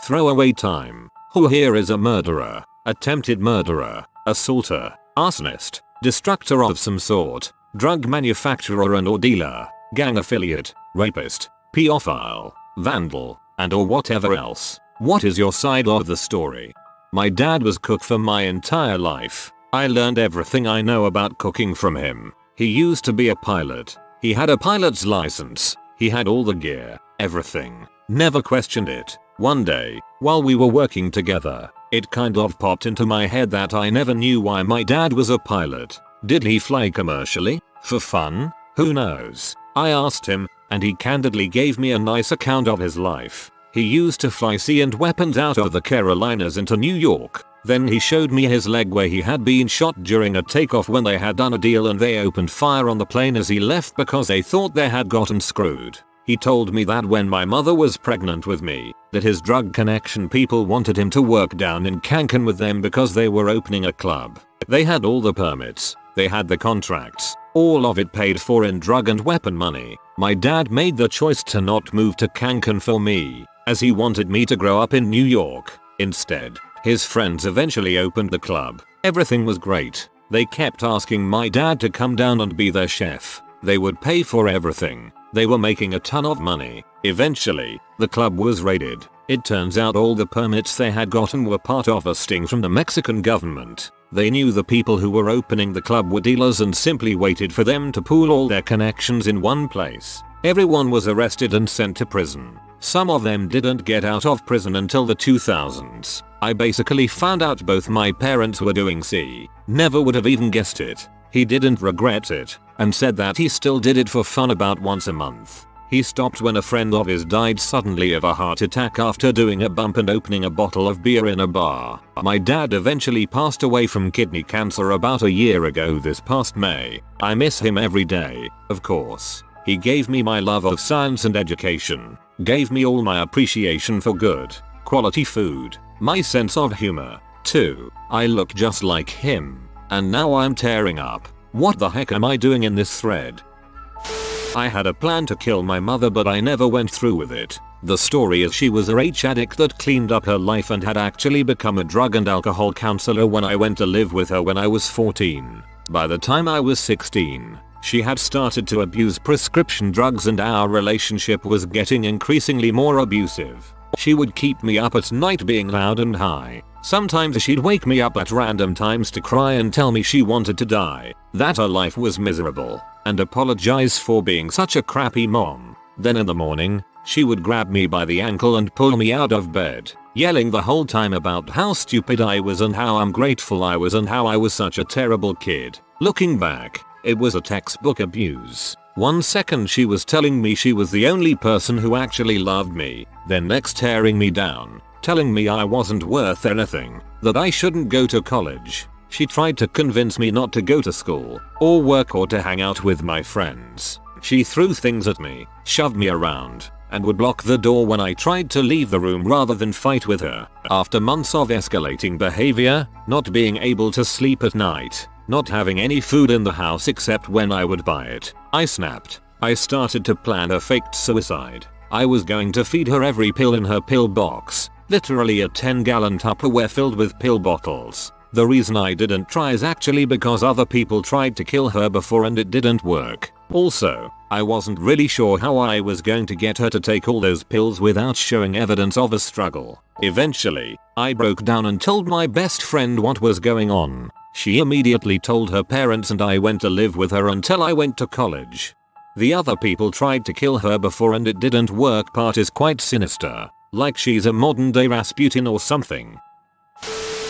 Throwaway time. Who here is a murderer, attempted murderer, assaulter, arsonist, destructor of some sort, drug manufacturer and or dealer, gang affiliate, rapist, pedophile, vandal, and or whatever else? What is your side of the story? My dad was cook for my entire life. I learned everything I know about cooking from him. He used to be a pilot. He had a pilot's license. He had all the gear, everything. Never questioned it. One day, while we were working together, it kind of popped into my head that I never knew why my dad was a pilot. Did he fly commercially? For fun? Who knows? I asked him, and he candidly gave me a nice account of his life. He used to fly sea and weapons out of the Carolinas into New York. Then he showed me his leg where he had been shot during a takeoff when they had done a deal and they opened fire on the plane as he left because they thought they had gotten screwed. He told me that when my mother was pregnant with me, that his drug connection people wanted him to work down in Cancun with them because they were opening a club. They had all the permits, they had the contracts, all of it paid for in drug and weapon money. My dad made the choice to not move to Cancun for me, as he wanted me to grow up in New York. Instead, his friends eventually opened the club. Everything was great. They kept asking my dad to come down and be their chef. They would pay for everything. They were making a ton of money. Eventually, the club was raided. It turns out all the permits they had gotten were part of a sting from the Mexican government. They knew the people who were opening the club were dealers and simply waited for them to pool all their connections in one place. Everyone was arrested and sent to prison. Some of them didn't get out of prison until the 2000s. I basically found out both my parents were doing C. Never would have even guessed it. He didn't regret it, and said that he still did it for fun about once a month. He stopped when a friend of his died suddenly of a heart attack after doing a bump and opening a bottle of beer in a bar. My dad eventually passed away from kidney cancer about a year ago this past May. I miss him every day, of course. He gave me my love of science and education, gave me all my appreciation for good, quality food, my sense of humor, too. I look just like him. And now I'm tearing up. What the heck am I doing in this thread? I had a plan to kill my mother but I never went through with it. The story is she was a rage addict that cleaned up her life and had actually become a drug and alcohol counselor when I went to live with her when I was 14. By the time I was 16, she had started to abuse prescription drugs and our relationship was getting increasingly more abusive. She would keep me up at night being loud and high. Sometimes she'd wake me up at random times to cry and tell me she wanted to die, that her life was miserable, and apologize for being such a crappy mom. Then in the morning, she would grab me by the ankle and pull me out of bed, yelling the whole time about how stupid I was and how ungrateful I was and how I was such a terrible kid. Looking back, it was a textbook abuse. One second she was telling me she was the only person who actually loved me, then next tearing me down, telling me I wasn't worth anything, that I shouldn't go to college. She tried to convince me not to go to school, or work or to hang out with my friends. She threw things at me, shoved me around, and would block the door when I tried to leave the room rather than fight with her. After months of escalating behavior, not being able to sleep at night, not having any food in the house except when I would buy it, I snapped. I started to plan a faked suicide. I was going to feed her every pill in her pill box, literally a 10-gallon Tupperware filled with pill bottles. The reason I didn't try is actually because other people tried to kill her before and it didn't work. Also, I wasn't really sure how I was going to get her to take all those pills without showing evidence of a struggle. Eventually, I broke down and told my best friend what was going on. She immediately told her parents and I went to live with her until I went to college. The other people tried to kill her before and it didn't work. Part is quite sinister, like she's a modern day Rasputin or something.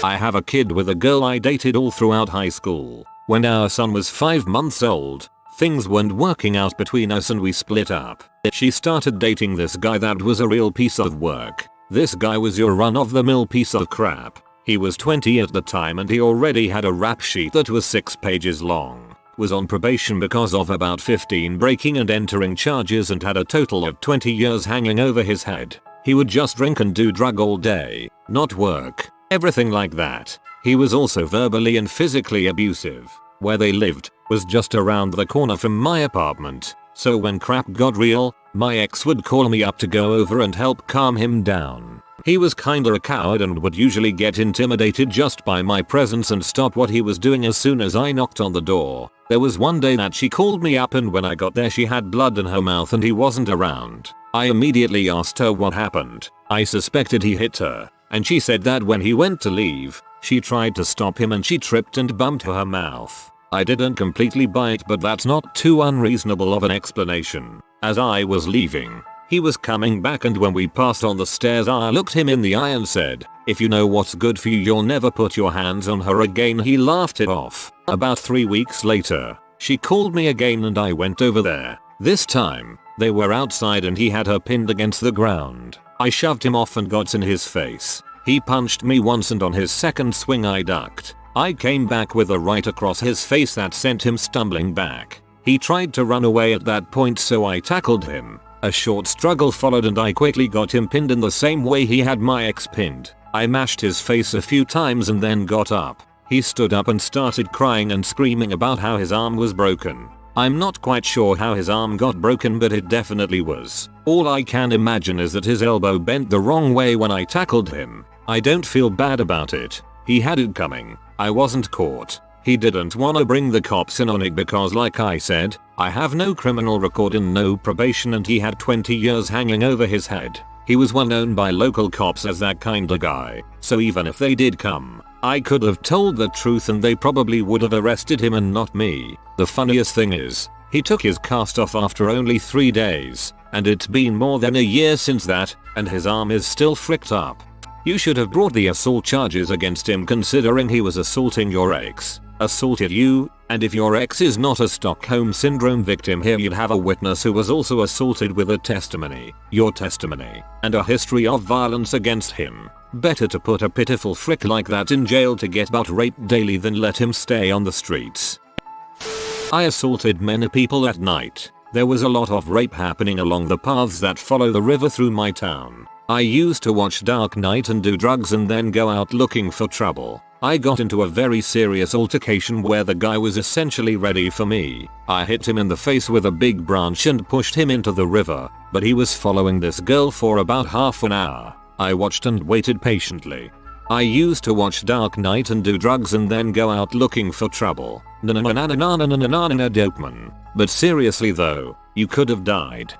I have a kid with a girl I dated all throughout high school. When our son was 5 months old, things weren't working out between us and we split up. She started dating this guy that was a real piece of work. This guy was your run-of-the-mill piece of crap. He was 20 at the time and he already had a rap sheet that was 6 pages long. Was on probation because of about 15 breaking and entering charges and had a total of 20 years hanging over his head. He would just drink and do drug all day, not work, everything like that. He was also verbally and physically abusive. Where they lived was just around the corner from my apartment, so when crap got real, my ex would call me up to go over and help calm him down. He was kinda a coward and would usually get intimidated just by my presence and stop what he was doing as soon as I knocked on the door. There was one day that she called me up and when I got there she had blood in her mouth and he wasn't around. I immediately asked her what happened. I suspected he hit her, and she said that when he went to leave, she tried to stop him and she tripped and bumped her mouth. I didn't completely buy it, but that's not too unreasonable of an explanation. As I was leaving, he was coming back and when we passed on the stairs I looked him in the eye and said, "If you know what's good for you you'll never put your hands on her again." He laughed it off. About 3 weeks later, she called me again and I went over there. This time, they were outside and he had her pinned against the ground. I shoved him off and got in his face. He punched me once and on his second swing I ducked. I came back with a right across his face that sent him stumbling back. He tried to run away at that point so I tackled him. A short struggle followed and I quickly got him pinned in the same way he had my ex pinned. I mashed his face a few times and then got up. He stood up and started crying and screaming about how his arm was broken. I'm not quite sure how his arm got broken, but it definitely was. All I can imagine is that his elbow bent the wrong way when I tackled him. I don't feel bad about it. He had it coming. I wasn't caught. He didn't want to bring the cops in on it because like I said, I have no criminal record and no probation and he had 20 years hanging over his head. He was well known by local cops as that kinda guy, so even if they did come, I could have told the truth and they probably would have arrested him and not me. The funniest thing is, he took his cast off after only 3 days, and it's been more than a year since that, and his arm is still fricked up. You should have brought the assault charges against him considering he was assaulting your ex, assaulted you, and if your ex is not a Stockholm Syndrome victim here you'd have a witness who was also assaulted with a testimony, your testimony, and a history of violence against him. Better to put a pitiful frick like that in jail to get butt raped daily than let him stay on the streets. I assaulted many people at night. There was a lot of rape happening along the paths that follow the river through my town. I used to watch Dark Knight and do drugs and then go out looking for trouble. I got into a very serious altercation where the guy was essentially ready for me. I hit him in the face with a big branch and pushed him into the river, but he was following this girl for about half an hour. I watched and waited patiently. I used to watch Dark Knight and do drugs and then go out looking for trouble. Dopamine. But seriously though, you could have died.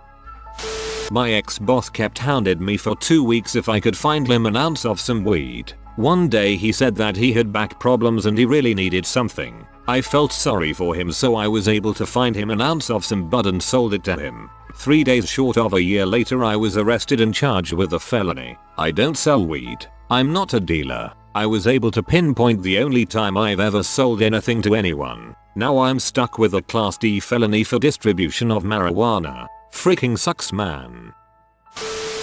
My ex-boss kept hounding me for 2 weeks if I could find him an ounce of some weed. One day he said that he had back problems and he really needed something. I felt sorry for him so I was able to find him an ounce of some bud and sold it to him. 3 days short of a year later I was arrested and charged with a felony. I don't sell weed. I'm not a dealer. I was able to pinpoint the only time I've ever sold anything to anyone. Now I'm stuck with a Class D felony for distribution of marijuana. Freaking sucks, man.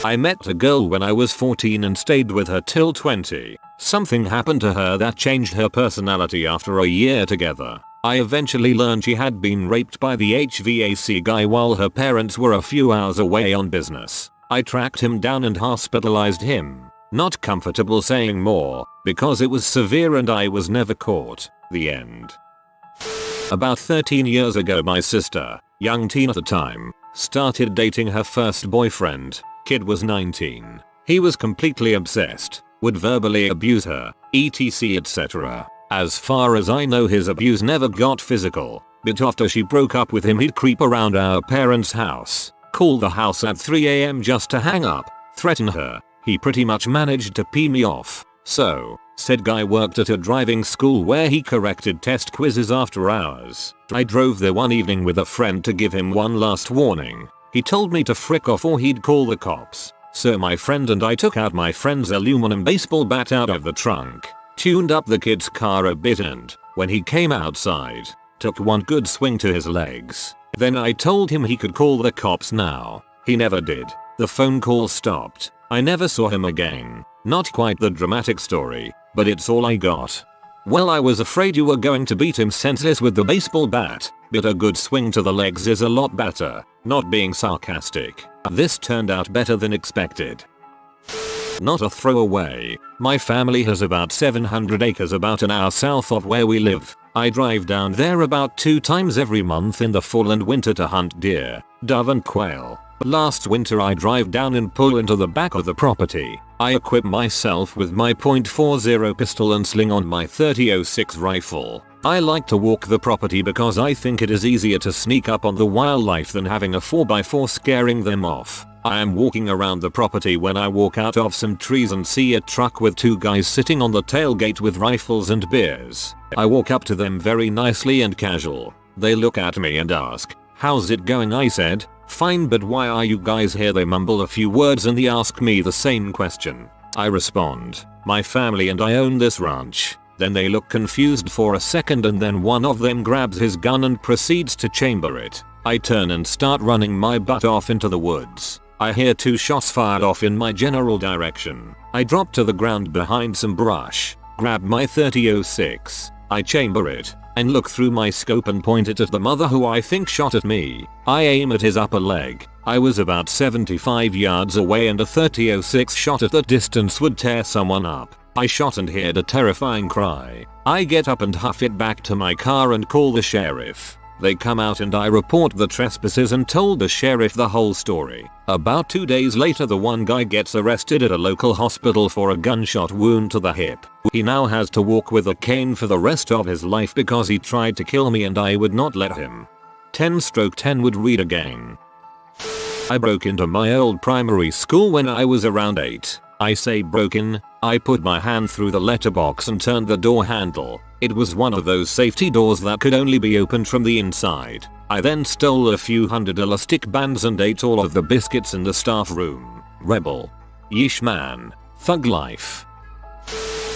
I met a girl when I was 14 and stayed with her till 20. Something happened to her that changed her personality after a year together. I eventually learned she had been raped by the HVAC guy while her parents were a few hours away on business. I tracked him down and hospitalized him. Not comfortable saying more, because it was severe and I was never caught. The end. About 13 years ago my sister, young teen at the time, started dating her first boyfriend. Kid was 19. He was completely obsessed, would verbally abuse her, etc etc. As far as I know his abuse never got physical, but after she broke up with him he'd creep around our parents' house, call the house at 3 AM just to hang up, threaten her. He pretty much managed to pee me off. So, said guy worked at a driving school where he corrected test quizzes after hours. I drove there one evening with a friend to give him one last warning. He told me to frick off or he'd call the cops. So my friend and I took out my friend's aluminum baseball bat out of the trunk, tuned up the kid's car a bit and, when he came outside, took one good swing to his legs. Then I told him he could call the cops now. He never did. The phone call stopped. I never saw him again. Not quite the dramatic story, but it's all I got. Well, I was afraid you were going to beat him senseless with the baseball bat, but a good swing to the legs is a lot better. Not being sarcastic. This turned out better than expected. Not a throwaway. My family has about 700 acres about an hour south of where we live. I drive down there about 2 times every month in the fall and winter to hunt deer, dove and quail. Last winter I drive down and pull into the back of the property. I equip myself with my .40 pistol and sling on my 30-06 rifle. I like to walk the property because I think it is easier to sneak up on the wildlife than having a 4x4 scaring them off. I am walking around the property when I walk out of some trees and see a truck with 2 guys sitting on the tailgate with rifles and beers. I walk up to them very nicely and casual. They look at me and ask, "How's it going?" I said, "Fine, but why are you guys here?" They mumble a few words and they ask me the same question. I respond, "My family and I own this ranch." Then they look confused for a second and then one of them grabs his gun and proceeds to chamber it. I turn and start running my butt off into the woods. I hear 2 shots fired off in my general direction. I drop to the ground behind some brush, grab my 30-06, I chamber it, and look through my scope and point it at the mother who I think shot at me. I aim at his upper leg. I was about 75 yards away and a 30-06 shot at that distance would tear someone up. I shot and heard a terrifying cry. I get up and huff it back to my car and call the sheriff. They come out and I report the trespassers and told the sheriff the whole story. About 2 days later the one guy gets arrested at a local hospital for a gunshot wound to the hip. He now has to walk with a cane for the rest of his life because he tried to kill me and I would not let him. 10/10 would read again. I broke into my old primary school when I was around 8. I say broke in, I put my hand through the letterbox and turned the door handle. It was one of those safety doors that could only be opened from the inside. I then stole a few hundred elastic bands and ate all of the biscuits in the staff room. Rebel. Yeesh man. Thug life.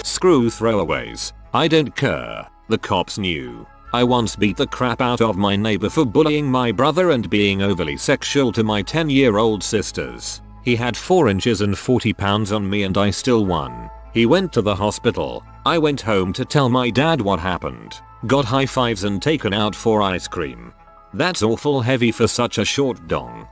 Screw throwaways. I don't care. The cops knew. I once beat the crap out of my neighbor for bullying my brother and being overly sexual to my 10-year-old sisters. He had 4 inches and 40 pounds on me and I still won. He went to the hospital. I went home to tell my dad what happened. Got high fives and taken out for ice cream. That's awful heavy for such a short dong.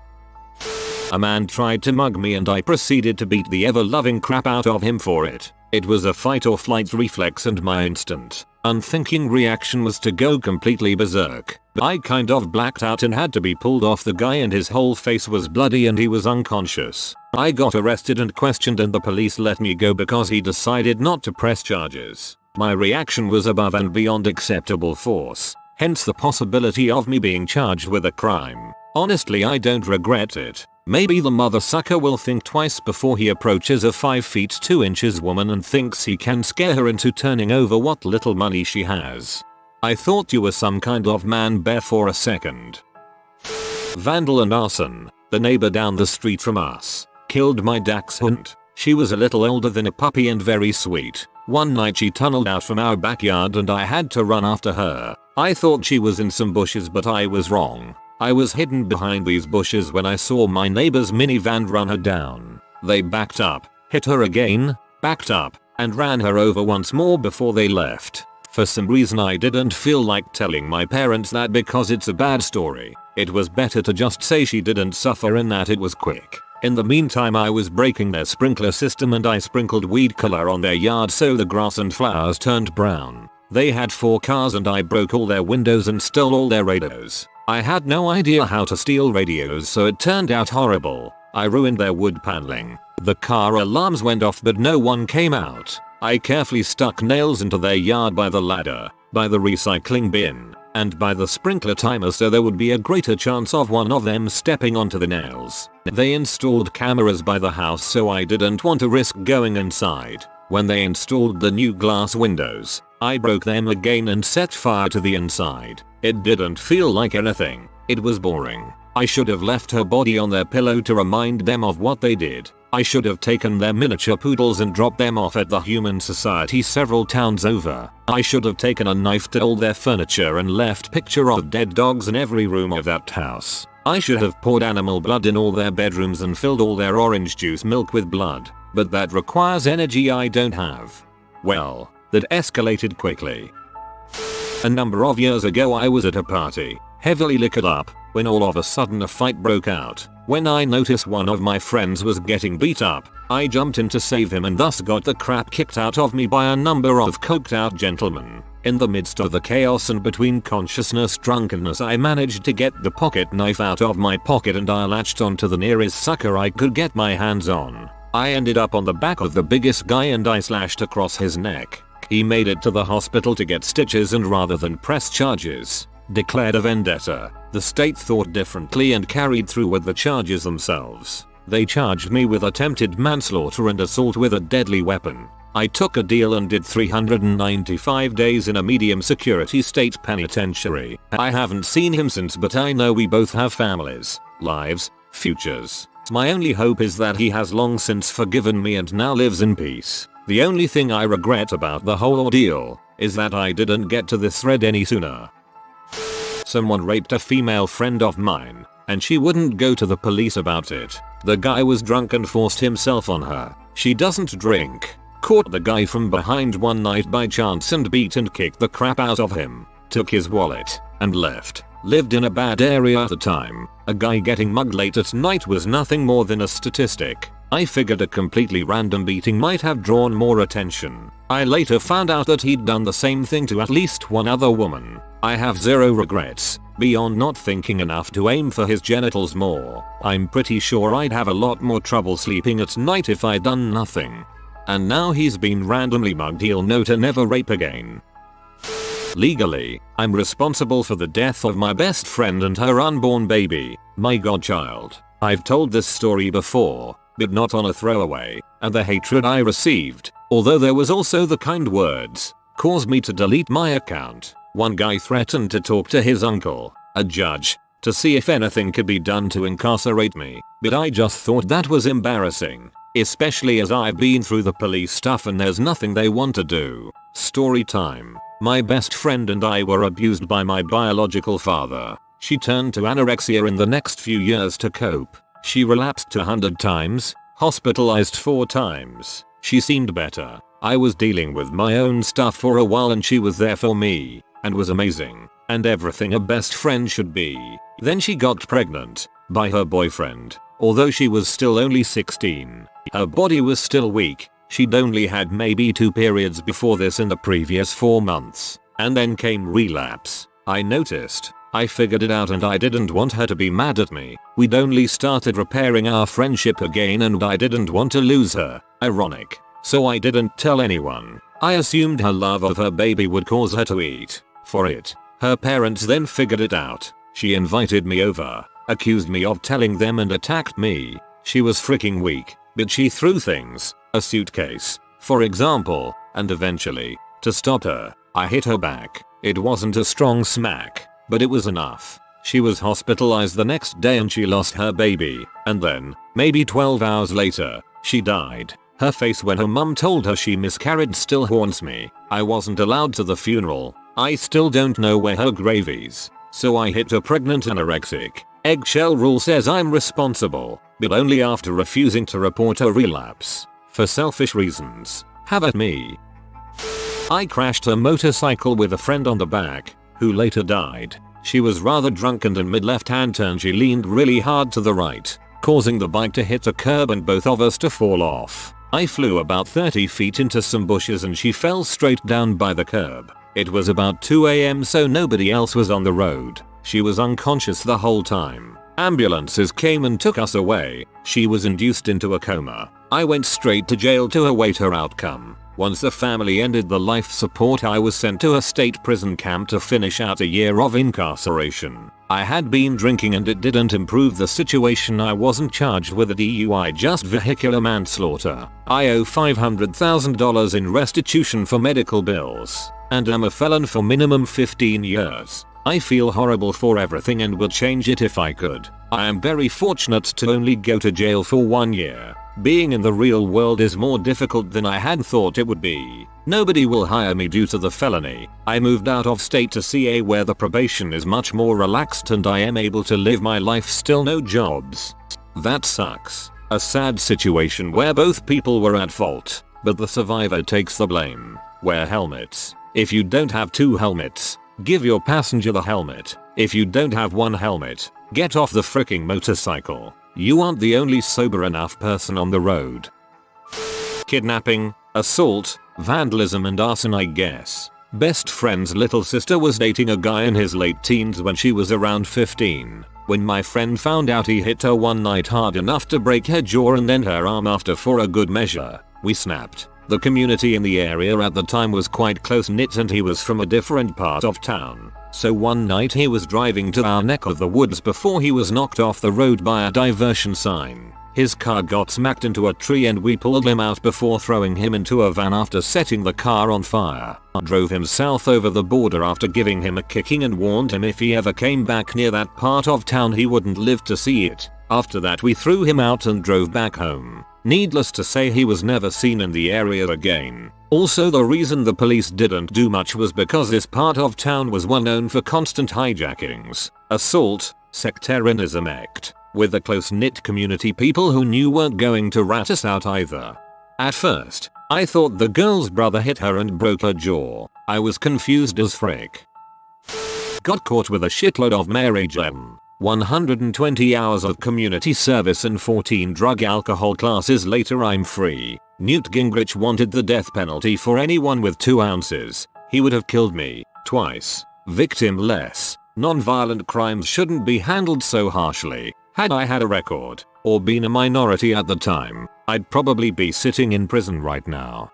A man tried to mug me and I proceeded to beat the ever-loving crap out of him for it. It was a fight or flight reflex and my instant, unthinking reaction was to go completely berserk. I kind of blacked out and had to be pulled off the guy and his whole face was bloody and he was unconscious. I got arrested and questioned and the police let me go because he decided not to press charges. My reaction was above and beyond acceptable force, hence the possibility of me being charged with a crime. Honestly, I don't regret it. Maybe the mother sucker will think twice before he approaches a 5 feet 2 inches woman and thinks he can scare her into turning over what little money she has. I thought you were some kind of man bear for a second. Vandal and arson. The neighbor down the street from us killed my dachshund. She was a little older than a puppy and very sweet. One night she tunneled out from our backyard and I had to run after her. I thought she was in some bushes but I was wrong. I was hidden behind these bushes when I saw my neighbor's minivan run her down. They backed up, hit her again, backed up, and ran her over once more before they left. For some reason I didn't feel like telling my parents that because it's a bad story. It was better to just say she didn't suffer and that it was quick. In the meantime I was breaking their sprinkler system and I sprinkled weed color on their yard so the grass and flowers turned brown. They had 4 cars and I broke all their windows and stole all their radios. I had no idea how to steal radios so it turned out horrible. I ruined their wood paneling. The car alarms went off but no one came out. I carefully stuck nails into their yard by the ladder, by the recycling bin, and by the sprinkler timer so there would be a greater chance of one of them stepping onto the nails. They installed cameras by the house so I didn't want to risk going inside. When they installed the new glass windows, I broke them again and set fire to the inside. It didn't feel like anything. It was boring. I should have left her body on their pillow to remind them of what they did. I should have taken their miniature poodles and dropped them off at the Human Society several towns over. I should have taken a knife to all their furniture and left picture of dead dogs in every room of that house. I should have poured animal blood in all their bedrooms and filled all their orange juice milk with blood. But that requires energy I don't have. Well, that escalated quickly. A number of years ago I was at a party, heavily liquored up, when all of a sudden a fight broke out. When I noticed one of my friends was getting beat up, I jumped in to save him and thus got the crap kicked out of me by a number of coked out gentlemen. In the midst of the chaos and between consciousness drunkenness I managed to get the pocket knife out of my pocket and I latched onto the nearest sucker I could get my hands on. I ended up on the back of the biggest guy and I slashed across his neck. He made it to the hospital to get stitches and rather than press charges, declared a vendetta. The state thought differently and carried through with the charges themselves. They charged me with attempted manslaughter and assault with a deadly weapon. I took a deal and did 395 days in a medium security state penitentiary. I haven't seen him since, but I know we both have families, lives, futures. My only hope is that he has long since forgiven me and now lives in peace. The only thing I regret about the whole ordeal is that I didn't get to this thread any sooner. Someone raped a female friend of mine, and she wouldn't go to the police about it. The guy was drunk and forced himself on her. She doesn't drink. Caught the guy from behind one night by chance and beat and kicked the crap out of him. Took his wallet and left. Lived in a bad area at the time. A guy getting mugged late at night was nothing more than a statistic. I figured a completely random beating might have drawn more attention. I later found out that he'd done the same thing to at least one other woman. I have zero regrets, beyond not thinking enough to aim for his genitals more. I'm pretty sure I'd have a lot more trouble sleeping at night if I'd done nothing. And now he's been randomly mugged, he'll know to never rape again. Legally, I'm responsible for the death of my best friend and her unborn baby, my godchild. I've told this story before, but not on a throwaway, and the hatred I received, although there was also the kind words, caused me to delete my account. One guy threatened to talk to his uncle, a judge, to see if anything could be done to incarcerate me, but I just thought that was embarrassing. Especially as I've been through the police stuff and there's nothing they want to do. Story time. My best friend and I were abused by my biological father. She turned to anorexia in the next few years to cope. She relapsed 100 times, hospitalized 4 times. She seemed better. I was dealing with my own stuff for a while and she was there for me, and was amazing, and everything a best friend should be. Then she got pregnant by her boyfriend. Although she was still only 16, her body was still weak. She'd only had maybe 2 periods before this in the previous 4 months, and then came relapse. I noticed. I figured it out and I didn't want her to be mad at me. We'd only started repairing our friendship again and I didn't want to lose her. Ironic. So I didn't tell anyone. I assumed her love of her baby would cause her to eat for it. Her parents then figured it out. She invited me over, accused me of telling them and attacked me. She was freaking weak, but she threw things, a suitcase, for example, and eventually, to stop her, I hit her back. It wasn't a strong smack, but it was enough. She was hospitalized the next day and she lost her baby, and then, maybe 12 hours later, she died. Her face when her mum told her she miscarried still haunts me. I wasn't allowed to the funeral. I still don't know where her grave is. So I hit a pregnant anorexic. Eggshell rule says I'm responsible, but only after refusing to report a relapse. For selfish reasons. Have at me. I crashed a motorcycle with a friend on the back, who later died. She was rather drunk and in mid-left hand turn she leaned really hard to the right, causing the bike to hit a curb and both of us to fall off. I flew about 30 feet into some bushes and she fell straight down by the curb. It was about 2 AM so nobody else was on the road. She was unconscious the whole time. Ambulances came and took us away. She was induced into a coma. I went straight to jail to await her outcome. Once the family ended the life support I was sent to a state prison camp to finish out a year of incarceration. I had been drinking and it didn't improve the situation. I wasn't charged with a DUI, just vehicular manslaughter. I owe $500,000 in restitution for medical bills, and am a felon for minimum 15 years. I feel horrible for everything and would change it if I could. I am very fortunate to only go to jail for 1 year. Being in the real world is more difficult than I had thought it would be. Nobody will hire me due to the felony. I moved out of state to CA where the probation is much more relaxed and I am able to live my life, still no jobs. That sucks. A sad situation where both people were at fault, but the survivor takes the blame. Wear helmets. If you don't have 2 helmets, give your passenger the helmet. If you don't have 1 helmet, get off the freaking motorcycle. You aren't the only sober enough person on the road. Kidnapping, assault, vandalism and arson, I guess. Best friend's little sister was dating a guy in his late teens when she was around 15. When my friend found out he hit her one night hard enough to break her jaw and then her arm after for a good measure, we snapped. The community in the area at the time was quite close-knit and he was from a different part of town. So one night he was driving to our neck of the woods before he was knocked off the road by a diversion sign. His car got smacked into a tree and we pulled him out before throwing him into a van after setting the car on fire. Drove him south over the border after giving him a kicking and warned him if he ever came back near that part of town he wouldn't live to see it. After that we threw him out and drove back home. Needless to say he was never seen in the area again. Also the reason the police didn't do much was because this part of town was well known for constant hijackings, assault, sectarianism act, with a close-knit community people who knew weren't going to rat us out either. At first, I thought the girl's brother hit her and broke her jaw. I was confused as frick. Got caught with a shitload of Mary Jane. 120 hours of community service and 14 drug alcohol classes later I'm free. Newt Gingrich wanted the death penalty for anyone with 2 ounces. He would have killed me, twice. Victimless. Non-violent crimes shouldn't be handled so harshly. Had I had a record, or been a minority at the time, I'd probably be sitting in prison right now.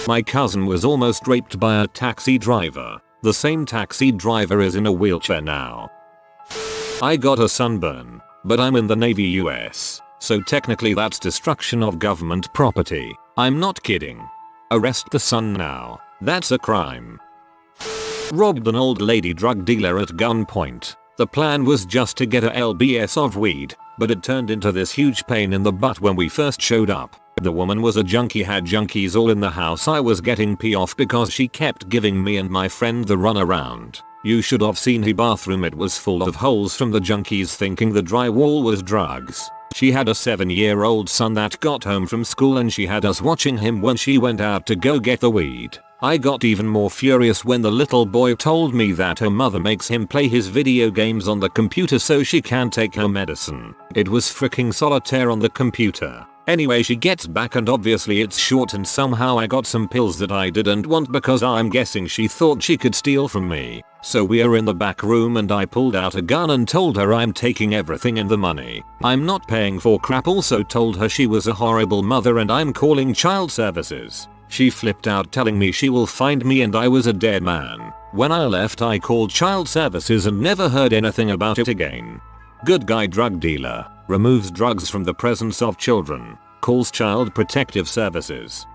My cousin was almost raped by a taxi driver. The same taxi driver is in a wheelchair now. I got a sunburn, but I'm in the Navy US, so technically that's destruction of government property. I'm not kidding. Arrest the sun now. That's a crime. Robbed an old lady drug dealer at gunpoint. The plan was just to get a lbs of weed, but it turned into this huge pain in the butt when we first showed up. The woman was a junkie, had junkies all in the house. I was getting pee off because she kept giving me and my friend the runaround. You should have seen her bathroom, it was full of holes from the junkies thinking the drywall was drugs. She had a 7-year-old son that got home from school and she had us watching him when she went out to go get the weed. I got even more furious when the little boy told me that her mother makes him play his video games on the computer so she can take her medicine. It was freaking solitaire on the computer. Anyway, she gets back and obviously it's short and somehow I got some pills that I didn't want because I'm guessing she thought she could steal from me. So we are in the back room and I pulled out a gun and told her I'm taking everything and the money. I'm not paying for crap. Also told her she was a horrible mother and I'm calling child services. She flipped out telling me she will find me and I was a dead man. When I left I called child services and never heard anything about it again. Good guy drug dealer. Removes drugs from the presence of children. Calls child protective services.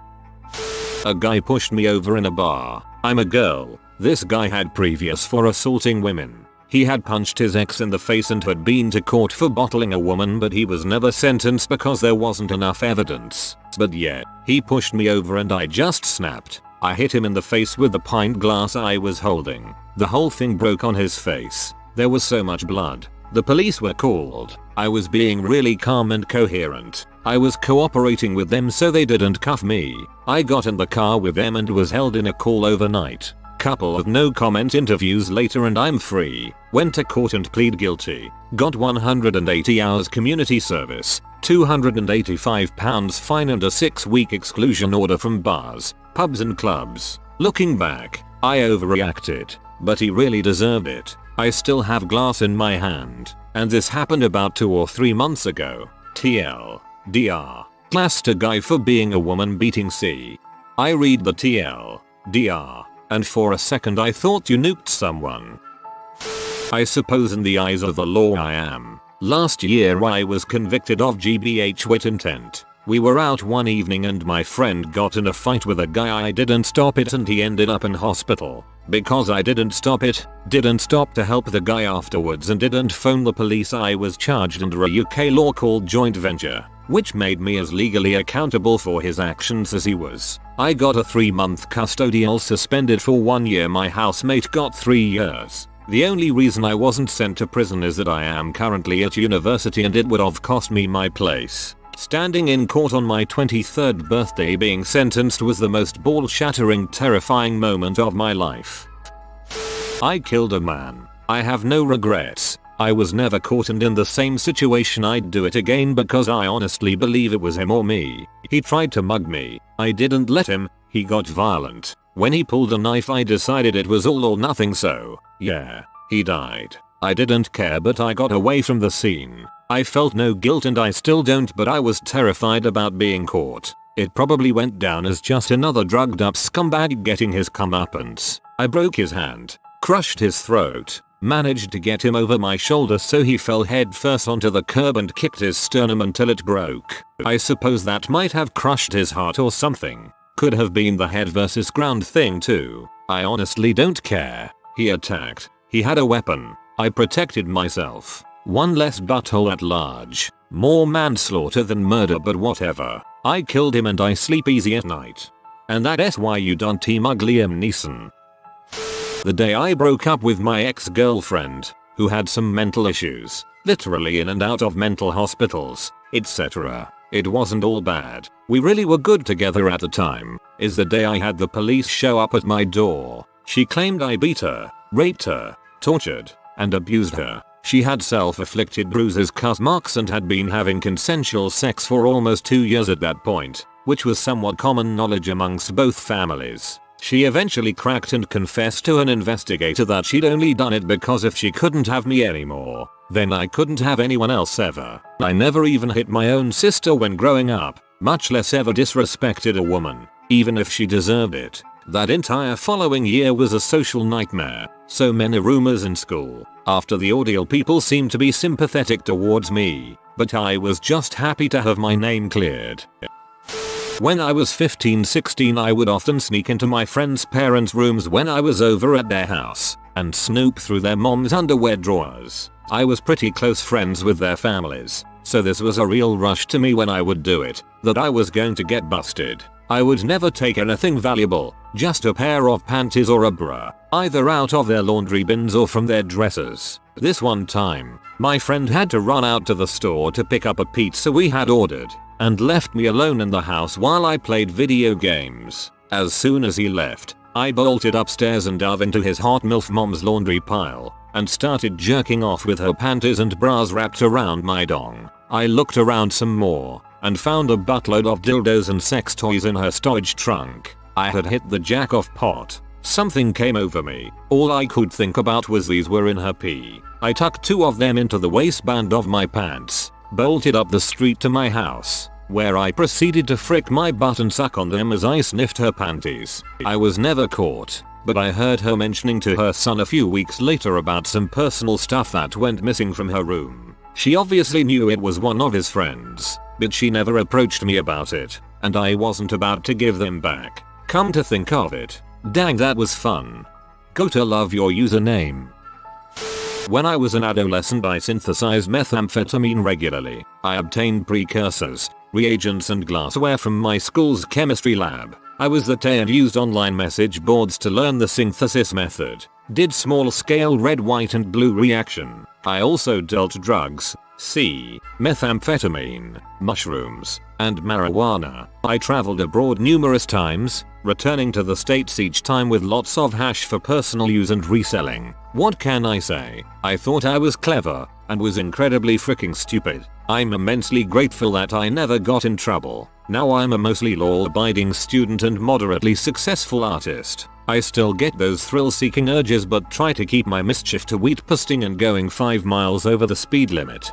A guy pushed me over in a bar. I'm a girl. This guy had previous for assaulting women. He had punched his ex in the face and had been to court for bottling a woman, but he was never sentenced because there wasn't enough evidence. But yet, he pushed me over and I just snapped. I hit him in the face with the pint glass I was holding. The whole thing broke on his face. There was so much blood. The police were called. I was being really calm and coherent. I was cooperating with them so they didn't cuff me. I got in the car with them and was held in a call overnight. Couple of no comment interviews later and I'm free. Went to court and plead guilty. Got 180 hours community service, £285 fine and a 6-week exclusion order from bars, pubs and clubs. Looking back, I overreacted, but he really deserved it. I still have glass in my hand, and this happened about 2 or 3 months ago. TL. DR. Classed a guy for being a woman beating C. I read the TL. DR. And for a second I thought you nuked someone. I suppose in the eyes of the law I am. Last year I was convicted of GBH with intent. We were out one evening and my friend got in a fight with a guy. I didn't stop it and he ended up in hospital. Because I didn't stop to help the guy afterwards and didn't phone the police, I was charged under a UK law called joint venture, which made me as legally accountable for his actions as he was. I got a 3-month custodial suspended for 1 year. My housemate got 3 years. The only reason I wasn't sent to prison is that I am currently at university and it would have cost me my place. Standing in court on my 23rd birthday being sentenced was the most ball-shattering, terrifying moment of my life. I killed a man. I have no regrets. I was never caught and in the same situation I'd do it again because I honestly believe it was him or me. He tried to mug me. I didn't let him. He got violent. When he pulled a knife I decided it was all or nothing, so yeah, he died. I didn't care, but I got away from the scene. I felt no guilt and I still don't, but I was terrified about being caught. It probably went down as just another drugged up scumbag getting his comeuppance. I broke his hand, crushed his throat, managed to get him over my shoulder so he fell head first onto the curb and kicked his sternum until it broke. I suppose that might have crushed his heart or something. Could have been the head versus ground thing too. I honestly don't care. He attacked. He had a weapon. I protected myself. One less butthole at large. More manslaughter than murder, but whatever. I killed him and I sleep easy at night. And that's why you don't team ugly Liam Neeson. The day I broke up with my ex-girlfriend, who had some mental issues, literally in and out of mental hospitals, etc. It wasn't all bad. We really were good together at the time. Is the day I had the police show up at my door. She claimed I beat her, raped her, tortured, and abused her. She had self-afflicted bruises, cut marks, and had been having consensual sex for almost 2 years at that point, which was somewhat common knowledge amongst both families. She eventually cracked and confessed to an investigator that she'd only done it because if she couldn't have me anymore, then I couldn't have anyone else ever. I never even hit my own sister when growing up, much less ever disrespected a woman, even if she deserved it. That entire following year was a social nightmare. So many rumors in school. After the ordeal, people seemed to be sympathetic towards me, but I was just happy to have my name cleared. When I was 15-16, I would often sneak into my friends' parents' rooms when I was over at their house and snoop through their mom's underwear drawers. I was pretty close friends with their families, so this was a real rush to me when I would do it, that I was going to get busted. I would never take anything valuable, just a pair of panties or a bra, either out of their laundry bins or from their dressers. This one time, my friend had to run out to the store to pick up a pizza we had ordered, and left me alone in the house while I played video games. As soon as he left, I bolted upstairs and dove into his hot MILF mom's laundry pile, and started jerking off with her panties and bras wrapped around my dong. I looked around some more, and found a buttload of dildos and sex toys in her storage trunk. I had hit the jack-off pot. Something came over me. All I could think about was these were in her pee. I tucked 2 of them into the waistband of my pants, bolted up the street to my house, where I proceeded to frick my butt and suck on them as I sniffed her panties. I was never caught, but I heard her mentioning to her son a few weeks later about some personal stuff that went missing from her room. She obviously knew it was one of his friends, but she never approached me about it, and I wasn't about to give them back. Come to think of it, dang, that was fun. Go to love your username. When I was an adolescent, I synthesized methamphetamine regularly. I obtained precursors, reagents and glassware from my school's chemistry lab. I was the TA and used online message boards to learn the synthesis method. Did small scale red, white and blue reaction. I also dealt drugs, methamphetamine, mushrooms, and marijuana. I traveled abroad numerous times, returning to the States each time with lots of hash for personal use and reselling. What can I say? I thought I was clever, and was incredibly freaking stupid. I'm immensely grateful that I never got in trouble. Now I'm a mostly law-abiding student and moderately successful artist. I still get those thrill-seeking urges but try to keep my mischief to wheat posting and going 5 miles over the speed limit.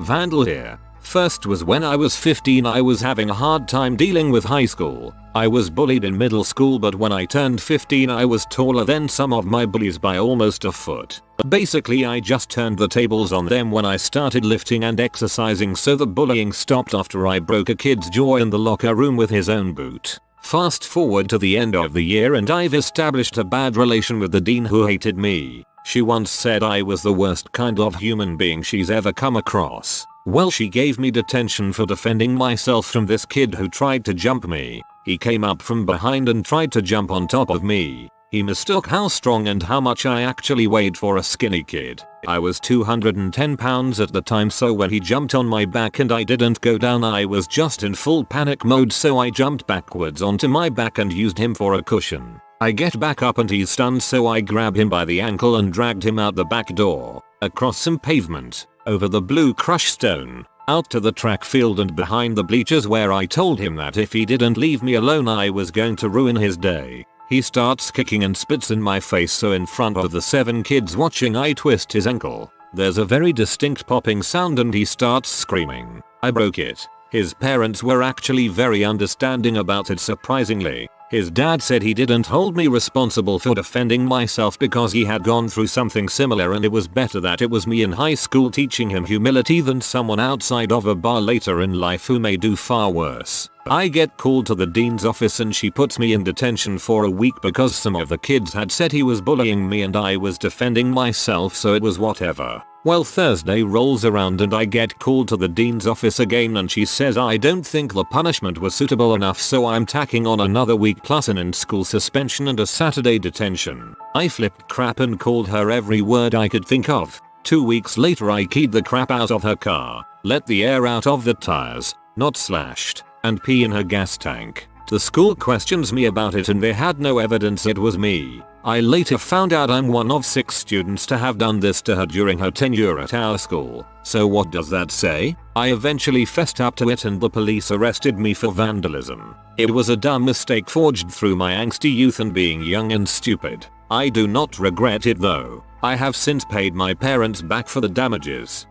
Vandal here. First was when I was 15. I was having a hard time dealing with high school. I was bullied in middle school, but when I turned 15 I was taller than some of my bullies by almost a foot. Basically I just turned the tables on them when I started lifting and exercising, so the bullying stopped after I broke a kid's jaw in the locker room with his own boot. Fast forward to the end of the year and I've established a bad relation with the dean who hated me. She once said I was the worst kind of human being she's ever come across. Well, she gave me detention for defending myself from this kid who tried to jump me. He came up from behind and tried to jump on top of me. He mistook how strong and how much I actually weighed for a skinny kid. I was 210 pounds at the time, so when he jumped on my back and I didn't go down, I was just in full panic mode, so I jumped backwards onto my back and used him for a cushion. I get back up and he's stunned, so I grab him by the ankle and dragged him out the back door, across some pavement, over the blue crushed stone, out to the track field and behind the bleachers, where I told him that if he didn't leave me alone I was going to ruin his day. He starts kicking and spits in my face, so in front of the 7 kids watching I twist his ankle. There's a very distinct popping sound and he starts screaming. I broke it. His parents were actually very understanding about it, surprisingly. His dad said he didn't hold me responsible for defending myself because he had gone through something similar and it was better that it was me in high school teaching him humility than someone outside of a bar later in life who may do far worse. I get called to the dean's office and she puts me in detention for a week because some of the kids had said he was bullying me and I was defending myself, so it was whatever. Well, Thursday rolls around and I get called to the dean's office again and she says I don't think the punishment was suitable enough, so I'm tacking on another week plus an in-school suspension and a Saturday detention. I flipped crap and called her every word I could think of. 2 weeks later I keyed the crap out of her car, let the air out of the tires, not slashed, and pee in her gas tank. The school questions me about it and they had no evidence it was me. I later found out I'm one of 6 students to have done this to her during her tenure at our school. So what does that say? I eventually fessed up to it and the police arrested me for vandalism. It was a dumb mistake forged through my angsty youth and being young and stupid. I do not regret it though. I have since paid my parents back for the damages.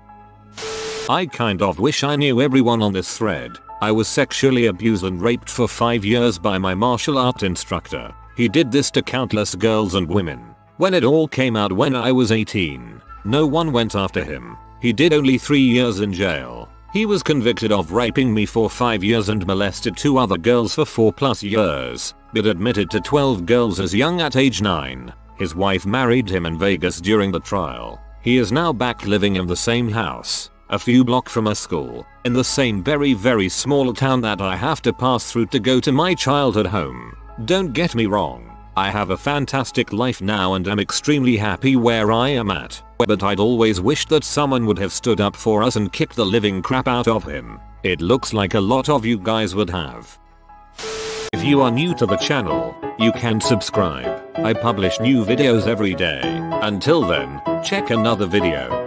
I kind of wish I knew everyone on this thread. I was sexually abused and raped for 5 years by my martial art instructor. He did this to countless girls and women. When it all came out when I was 18, no one went after him. He did only 3 years in jail. He was convicted of raping me for 5 years and molested 2 other girls for 4+ years, but admitted to 12 girls as young at age 9. His wife married him in Vegas during the trial. He is now back living in the same house, a few blocks from a school, in the same very small town that I have to pass through to go to my childhood home. Don't get me wrong, I have a fantastic life now and am extremely happy where I am at, but I'd always wished that someone would have stood up for us and kicked the living crap out of him. It looks like a lot of you guys would have. If you are new to the channel, you can subscribe. I publish new videos every day. Until then, check another video.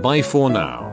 Bye for now.